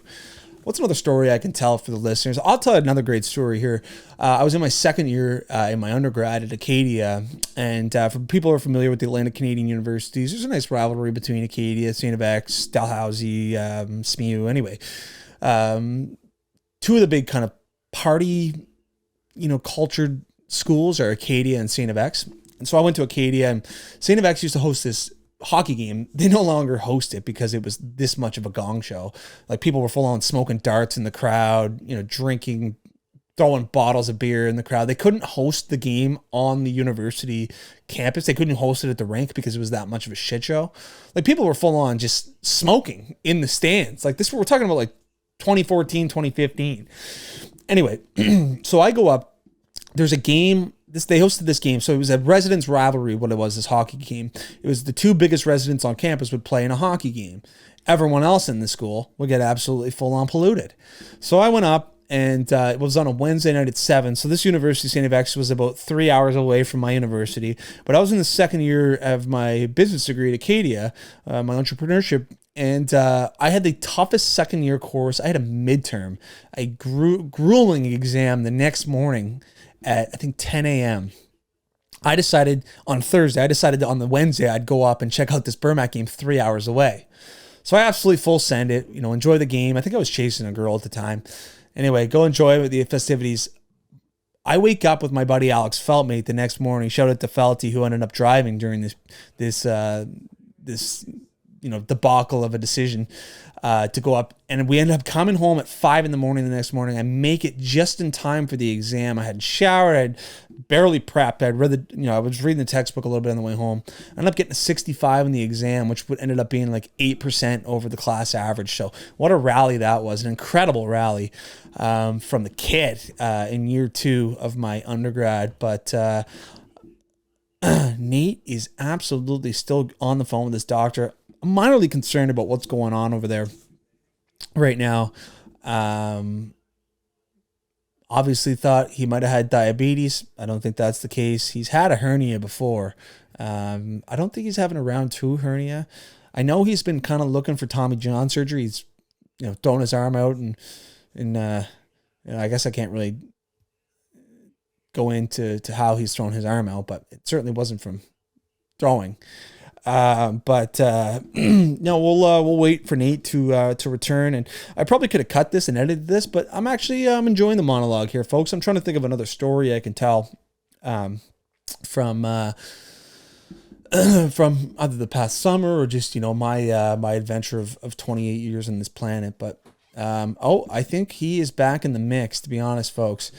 what's another story I can tell for the listeners? I'll tell another great story here. I was in my second year in my undergrad at Acadia, and for people who are familiar with the Atlantic Canadian universities, there's a nice rivalry between Acadia, St. FX, Dalhousie, SMU. Anyway, two of the big kind of party, cultured schools are Acadia and St. FX. And so I went to Acadia, and St. FX used to host this hockey game. They no longer host it because it was this much of a gong show. Like, people were full on smoking darts in the crowd, drinking, throwing bottles of beer in the crowd. They couldn't host the game on the university campus. They couldn't host it at the rink because it was that much of a shit show. Like, people were full on just smoking in the stands. Like, this, we're talking about like 2014, 2015. Anyway, so I go up. There's a game. They hosted this game, so it was a residence rivalry. What it was, this hockey game. It was the two biggest residents on campus would play in a hockey game. Everyone else in the school would get absolutely full on polluted. So I went up, and it was on a Wednesday night at 7. So this university, St. FX, was about 3 hours away from my university. But I was in the second year of my business degree at Acadia, my entrepreneurship. And I had the toughest second year course. I had a midterm, a grueling exam the next morning at, I think, 10 a.m. I decided on Thursday, that on the Wednesday, I'd go up and check out this Burmac game 3 hours away. So I absolutely full send it, enjoy the game. I think I was chasing a girl at the time. Anyway, go enjoy the festivities. I wake up with my buddy Alex Feltmate the next morning. Shout out to Felty, who ended up driving during this debacle of a decision to go up. And we ended up coming home at 5 a.m. the next morning. I make it just in time for the exam. I had showered. I had barely prepped. I'd read I was reading the textbook a little bit on the way home. I ended up getting a 65 in the exam, which ended up being like 8% over the class average. So what a rally that was. An incredible rally from the kid in year 2 of my undergrad. But Nate is absolutely still on the phone with his doctor. I'm minorly concerned about what's going on over there right now. Obviously thought he might have had diabetes. I don't think that's the case. He's had a hernia before. I don't think he's having a round 2 hernia. I know he's been kind of looking for Tommy John surgery. He's, throwing his arm out and I guess I can't really go into how he's thrown his arm out, but it certainly wasn't from throwing. No, we'll wait for Nate to return, and I probably could have cut this and edited this, but I'm actually enjoying the monologue here, folks. I'm trying to think of another story I can tell from either the past summer or just my adventure of 28 years on this planet. But I think he is back in the mix, to be honest, folks.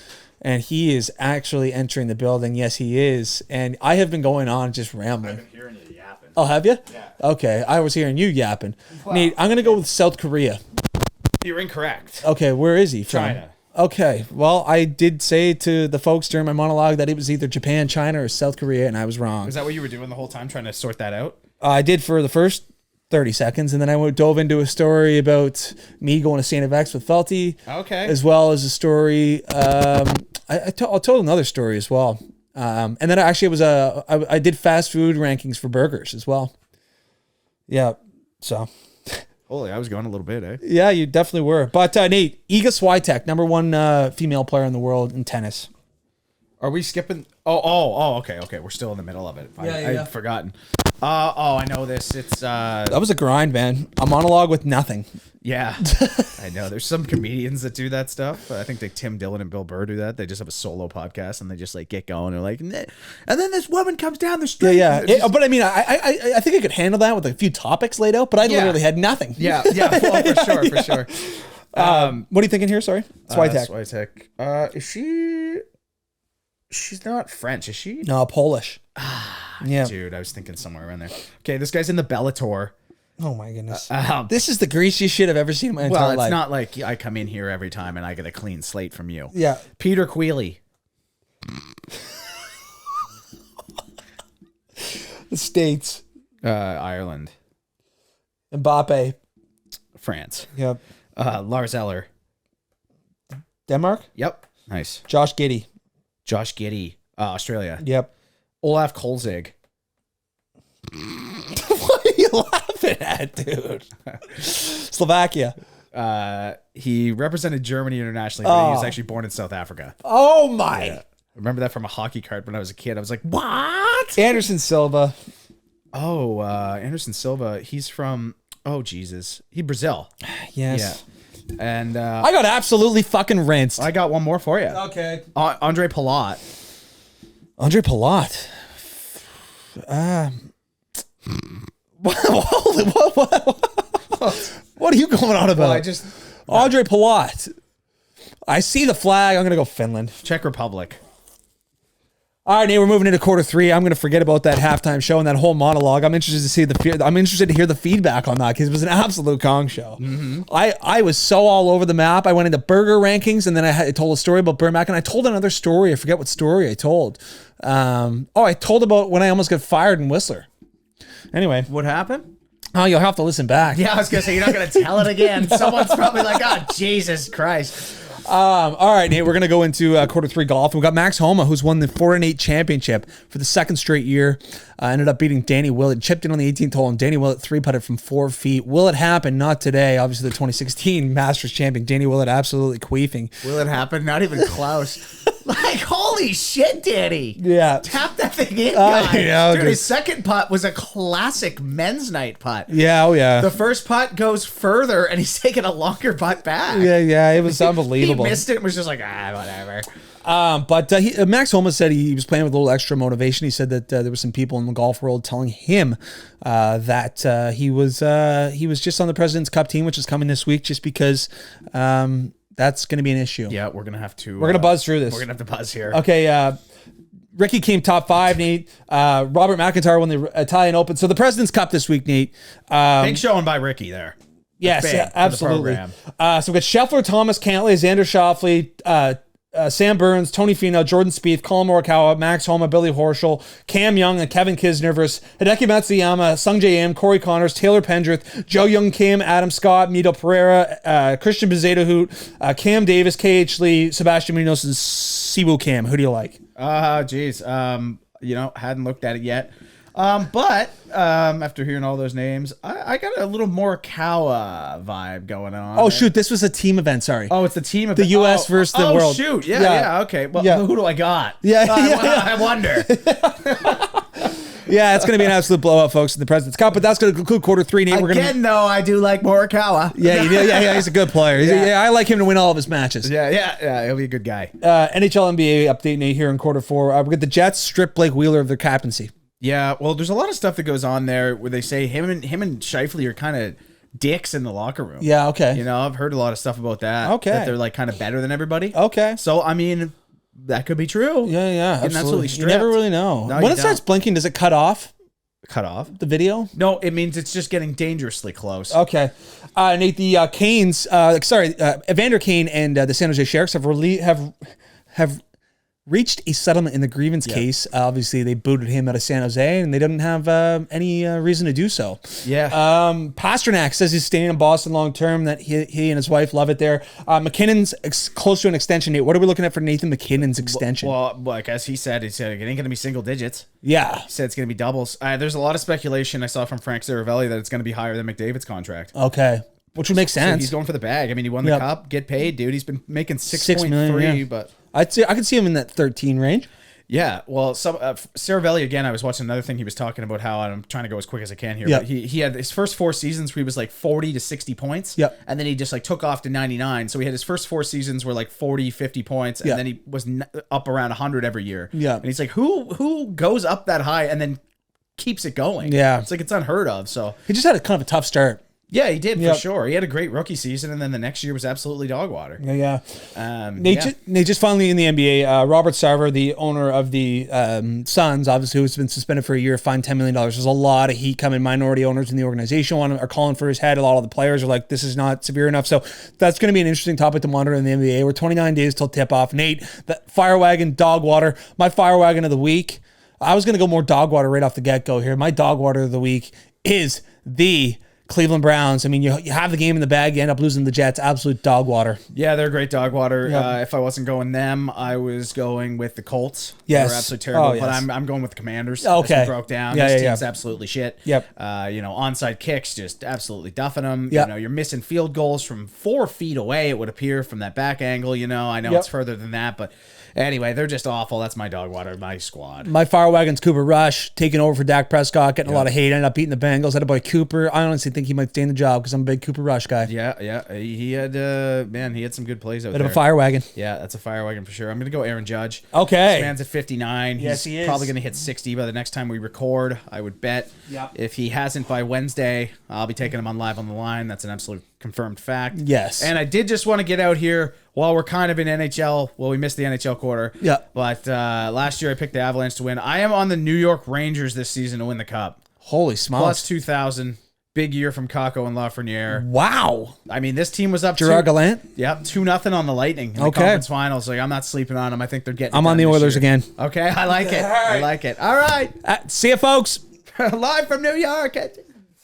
And he is actually entering the building. Yes, he is. And I have been going on just rambling. I've been hearing you yapping. Oh, have you? Yeah. Okay, I was hearing you yapping. Wow. Nate, I'm going to go with South Korea. You're incorrect. Okay, where is he from? China. Okay, well, I did say to the folks during my monologue that it was either Japan, China, or South Korea, and I was wrong. Is that what you were doing the whole time, trying to sort that out? I did for the first 30 seconds, and then I dove into a story about me going to St. FX with Felty. Okay. As well as a story. I told another story as well. And then actually I did fast food rankings for burgers as well. Yeah. So. Holy, I was going a little bit, eh? Yeah, you definitely were. But Nate, Iga Swiatek, number 1 female player in the world in tennis. Are we skipping? Oh, okay. We're still in the middle of it. I'd forgotten. I know this. It's that was a grind, man. A monologue with nothing. Yeah, I know. There's some comedians that do that stuff. I think Tim Dillon and Bill Burr do that. They just have a solo podcast and they just like get going. They're like, and then this woman comes down the street. Yeah. But I mean, I think I could handle that with a few topics laid out. But I literally had nothing. Yeah. Well, for sure. What are you thinking here? Sorry, Swiatek. Is she? She's not French, is she? No, Polish. Yeah, dude, I was thinking somewhere around there. Okay, this guy's in the Bellator. Oh my goodness. This is the greasiest shit I've ever seen in my entire life. Well, it's not like I come in here every time and I get a clean slate from you. Yeah. Peter Queally. The States. Ireland. Mbappe. France. Yep. Lars Eller. Denmark. Yep. Nice. Josh Giddey. Australia. Yep. Olaf Kolzig. What are you laughing at, dude? Slovakia. He represented Germany internationally, but he was actually born in South Africa. Oh my! Yeah. I remember that from a hockey card when I was a kid. I was like, "What?" Anderson Silva. Oh, Anderson Silva. He's from. Oh Jesus, Brazil. Yes. Yeah. And I got absolutely fucking rinsed. I got one more for you. Okay. Andre Palat. Andre Palat. What are you going on about? Well, Andre Palat. I see the flag. I'm gonna go Finland. Czech Republic. All right, Nate, we're moving into quarter three. I'm going to forget about that halftime show and that whole monologue. I'm interested to see I'm interested to hear the feedback on that because it was an absolute Kong show. Mm-hmm. I was so all over the map. I went into burger rankings and then I told a story about Burn Mac and I told another story. I forget what story I told. I told about when I almost got fired in Whistler. Anyway. What happened? Oh, you'll have to listen back. Yeah, I was going to say, you're not going to tell it again. Someone's probably like, oh, Jesus Christ. All right, Nate, we're going to go into quarter three golf. We've got Max Homa, who's won the 4-8 championship for the second straight year. Ended up beating Danny Willett. Chipped in on the 18th hole, and Danny Willett three-putted from 4 feet. Will it happen? Not today. Obviously, the 2016 Masters champion. Danny Willett absolutely queefing. Will it happen? Not even close. Like, holy shit, Danny. Yeah. Tap that thing in, guys. Yeah, Dude, his second putt was a classic men's night putt. Yeah, oh yeah. The first putt goes further, and he's taking a longer putt back. Yeah, it was unbelievable. He missed it and was just like, whatever. But Max Homa said he was playing with a little extra motivation. He said that there were some people in the golf world telling him that he was just on the President's Cup team, which is coming this week, just because that's going to be an issue. Yeah, we're going to have to... We're going to buzz through this. We're going to have to buzz here. Okay, Ricky came top 5, Nate. Robert McIntyre won the Italian Open. So the President's Cup this week, Nate. Big showing by Ricky there. Yes, yeah, absolutely. So we got Scheffler, Thomas Cantley, Xander Schauffele, Sam Burns, Tony Finau, Jordan Spieth, Colin Morikawa, Max Homa, Billy Horschel, Cam Young, and Kevin Kisner versus Hideki Matsuyama, Sung J M, Corey Connors, Taylor Pendrith, Joe Young Kim, Adam Scott, Mito Pereira, Christian Bezeda Hoot, Cam Davis, KH Lee, Sebastian Munoz, and Siwoo Kim. Who do you like? Hadn't looked at it yet. But after hearing all those names, I got a little Morikawa vibe going on. Oh, shoot. This was a team event. Sorry. Oh, it's the team event. The U.S. versus the world. Oh, shoot. Yeah. Okay. Well, who do I got? I wonder. Yeah, it's going to be an absolute blowout, folks, in the President's Cup, but that's going to conclude quarter three. Nate, though, I do like Morikawa. Yeah, he's a good player. I like him to win all of his matches. Yeah, he'll be a good guy. NHL NBA update, Nate, here in quarter four. We got the Jets strip Blake Wheeler of their captaincy. Yeah, well, there's a lot of stuff that goes on there where they say him and Scheifele are kind of dicks in the locker room. Yeah, okay. I've heard a lot of stuff about that. Okay. That they're like kind of better than everybody. Okay. So, I mean, that could be true. Yeah, absolutely. You never really know. No, when it starts blinking, does it cut off? Cut off? The video? No, it means it's just getting dangerously close. Okay. Nate, the Canes, Evander Kane and the San Jose Sharks have reached a settlement in the grievance case. Obviously, they booted him out of San Jose, and they didn't have any reason to do so. Yeah. Pasternak says he's staying in Boston long term, that he and his wife love it there. McKinnon's close to an extension, Nate. What are we looking at for Nathan McKinnon's extension? Well, like as he said it ain't going to be single digits. Yeah. He said it's going to be doubles. There's a lot of speculation I saw from Frank Saravelli that it's going to be higher than McDavid's contract. Okay. Which would make sense. So he's going for the bag. I mean, he won the cup, get paid, dude. He's been making 6.3, but... I could see him in that 13 range. Yeah, well, Saravelli, again, I was watching another thing he was talking about how, and I'm trying to go as quick as I can here, but he had his first 4 seasons where he was like 40 to 60 points, and then he just like took off to 99, so he had his first 4 seasons were like 40, 50 points, and then he was up around 100 every year. Yeah. And he's like, who goes up that high and then keeps it going? Yeah. It's like it's unheard of, so. He just had a kind of a tough start. Yeah, he did for sure. He had a great rookie season, and then the next year was absolutely dog water. Nate, just finally in the NBA, Robert Sarver, the owner of the Suns, obviously who's been suspended for a year, fined $10 million. There's a lot of heat coming. Minority owners in the organization are calling for his head. A lot of the players are like, this is not severe enough. So that's going to be an interesting topic to monitor in the NBA. We're 29 days till tip-off. Nate, the fire wagon, dog water. My fire wagon of the week. I was going to go more dog water right off the get-go here. My dog water of the week is the Cleveland Browns. I mean, you have the game in the bag. You end up losing the Jets. Absolute dog water. Yeah, they're great dog water. Yep. If I wasn't going them, I was going with the Colts. Yes. They're absolutely terrible. Oh, yes. But I'm going with the Commanders. Okay. As we broke down. Yeah, This yeah, team's yeah. absolutely shit. Yep. Onside kicks, just absolutely duffing them. Yep. You're missing field goals from 4 feet away, it would appear, from that back angle. I know Yep. it's further than that, but anyway, they're just awful. That's my dog water, my squad. My fire wagon's Cooper Rush, taking over for Dak Prescott, getting a lot of hate. Ended up beating the Bengals. Had a boy Cooper. I honestly think he might stay in the job because I'm a big Cooper Rush guy. Yeah. He had he had some good plays out Bit there. of a fire wagon. Yeah, that's a fire wagon for sure. I'm gonna go Aaron Judge. Okay. This man's at 59. Yes, He's he is. probably gonna hit 60 by the next time we record, I would bet. Yep. If he hasn't by Wednesday, I'll be taking him on live on the line. That's an absolute confirmed fact. Yes. And I did just want to get out here while we're kind of in NHL. Well, we missed the NHL quarter. Yeah. But last year I picked the Avalanche to win. I am on the New York Rangers this season to win the Cup. Holy smokes. Plus 2,000. Big year from Kako and Lafreniere. Wow. I mean, this team was up Gerard Gallant? Yep, 2-0 on the Lightning in the conference finals. Like, I'm not sleeping on them. I think they're getting. I'm on the Oilers again. Okay, I like it. I like it. All right, See you, folks. live from New York.